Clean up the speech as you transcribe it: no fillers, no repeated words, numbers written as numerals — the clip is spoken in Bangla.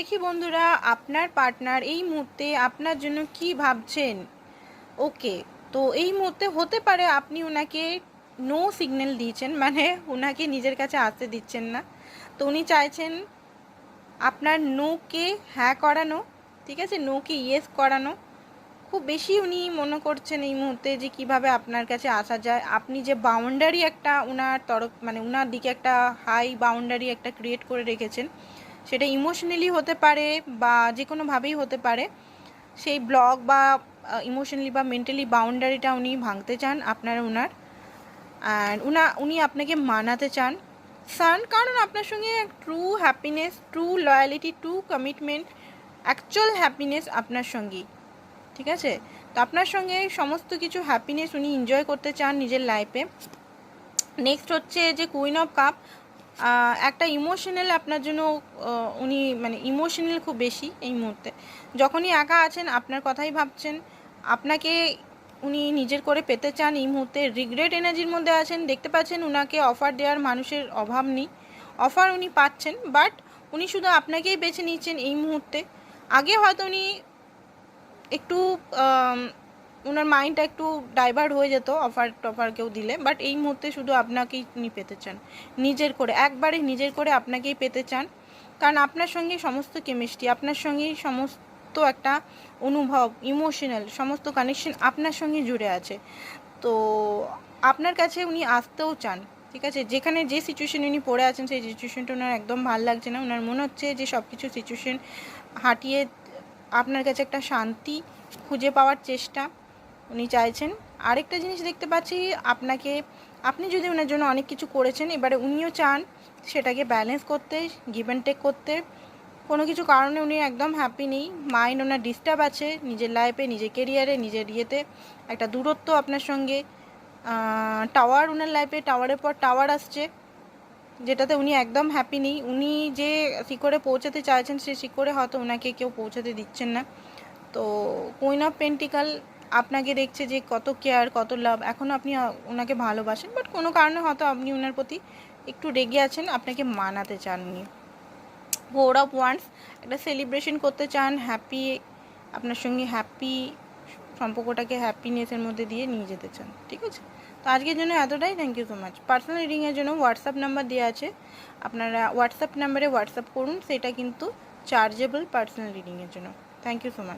দেখি বন্ধুরা আপনার পার্টনার এই মুহূর্তে আপনার জন্য কি ভাবছেন। ওকে, তো এই মুহূর্তে হতে পারে আপনি ওনাকে নো সিগন্যাল দিয়েছেন, মানে ওনাকে নিজের কাছে আসতে দিচ্ছেন না। তো উনি চাইছেন আপনার নোকে হ্যাঁ করানো, ঠিক আছে, নোকে ইয়েস করানো। খুব বেশি উনি মনে করছেন এই মুহূর্তে যে কিভাবে আপনার কাছে আসা যায়। আপনি যে বাউন্ডারি একটা ওনার তরফ, মানে ওনার দিকে একটা হাই বাউন্ডারি একটা ক্রিয়েট করে রেখেছেন, সেটা ইমোশনালি হতে পারে বা যে কোনোভাবেই হতে পারে। সেই ব্লক বা ইমোশনালি বা মেন্টালি বাউন্ডারিটা উনি ভাঙতে চান ওনার। অ্যান্ড উনি আপনাকে মানাতে চান কারণ আপনার সঙ্গে true happiness, true loyalty, true commitment, actual happiness আপনার সঙ্গেই, ঠিক আছে। তো আপনার সঙ্গে সমস্ত কিছু হ্যাপিনেস উনি এনজয় করতে চান নিজের লাইফে। নেক্সট হচ্ছে যে কুইন অফ কাপ, একটা ইমোশনাল আপনার জন্য উনি মানে ইমোশনাল খুব বেশি এই মুহূর্তে। যখনই একা আছেন আপনার কথাই ভাবছেন, আপনাকে উনি নিজের করে পেতে চান এই মুহূর্তে। রিগ্রেট এনার্জির মধ্যে আছেন, দেখতে পাচ্ছেন উনাকে অফার দেওয়ার মানুষের অভাব নেই, অফার উনি পাচ্ছেন, বাট উনি শুধু আপনাকেই বেছে নিচ্ছেন এই মুহূর্তে। আগে হয়তো উনি একটু ওনার মাইন্ডটা একটু ডাইভার্ট হয়ে যেত অফার কেউ দিলে, বাট এই মুহূর্তে শুধু আপনাকেই উনি পেতে চান নিজের করে, একবারে নিজের করে আপনাকেই পেতে চান। কারণ আপনার সঙ্গে সমস্ত কেমিস্ট্রি, আপনার সঙ্গেই সমস্ত একটা অনুভব, ইমোশনাল সমস্ত কানেকশন আপনার সঙ্গে জুড়ে আছে। তো আপনার কাছে উনি আসতেও চান, ঠিক আছে। যেখানে যে সিচুয়েশন উনি পড়ে আছেন সেই সিচুয়েশনটা ওনার একদম ভালো লাগছে না। ওনার মনে হচ্ছে যে সব কিছু সিচুয়েশন হাঁটিয়ে আপনার কাছে একটা শান্তি খুঁজে পাওয়ার চেষ্টা উনি চাইছেন। আরেকটা জিনিস দেখতে পাচ্ছি, আপনি যদি ওনার জন্য অনেক কিছু করেছেন, এবারে উনিও চান সেটাকে ব্যালেন্স করতে, গিভ অ্যান্ড টেক করতে। কোনো কিছু কারণে উনি একদম হ্যাপি নেই, মাইন্ড ওনার ডিস্টার্ব আছে নিজের লাইফে, নিজের কেরিয়ারে, নিজের ইয়েতে একটা দূরত্ব আপনার সঙ্গে। টাওয়ার ওনার লাইফে, টাওয়ারের পর টাওয়ার আসছে, যেটাতে উনি একদম হ্যাপি নেই। উনি যে শিখরে পৌঁছাতে চাইছেন সেই শিখরে হয়তো ওনাকে কেউ পৌঁছাতে দিচ্ছেন না। তো কুইন অফ পেন্টিকাল আপনাকে দেখছে যে কত কেয়ার, কত লাভ, এখনও আপনি ওনাকে ভালোবাসেন, বাট কোনো কারণে হয়তো আপনি ওনার প্রতি একটু রেগে আছেন, আপনাকে মানাতে চান উনি। ফোর অফ ওয়ান্ডস, একটা সেলিব্রেশন করতে চান, হ্যাপি, আপনার সঙ্গে হ্যাপি সম্পর্কটাকে হ্যাপিনেসের মধ্যে দিয়ে নিয়ে যেতে চান, ঠিক আছে। তো আজকের জন্য এতটাই। Thank you so much. Personal রিডিংয়ের জন্য হোয়াটসঅ্যাপ নাম্বার দেওয়া আছে, আপনারা হোয়াটসঅ্যাপ নাম্বারে হোয়াটসঅ্যাপ করুন, সেটা কিন্তু চার্জেবল পার্সোনাল রিডিংয়ের জন্য। Thank you so much.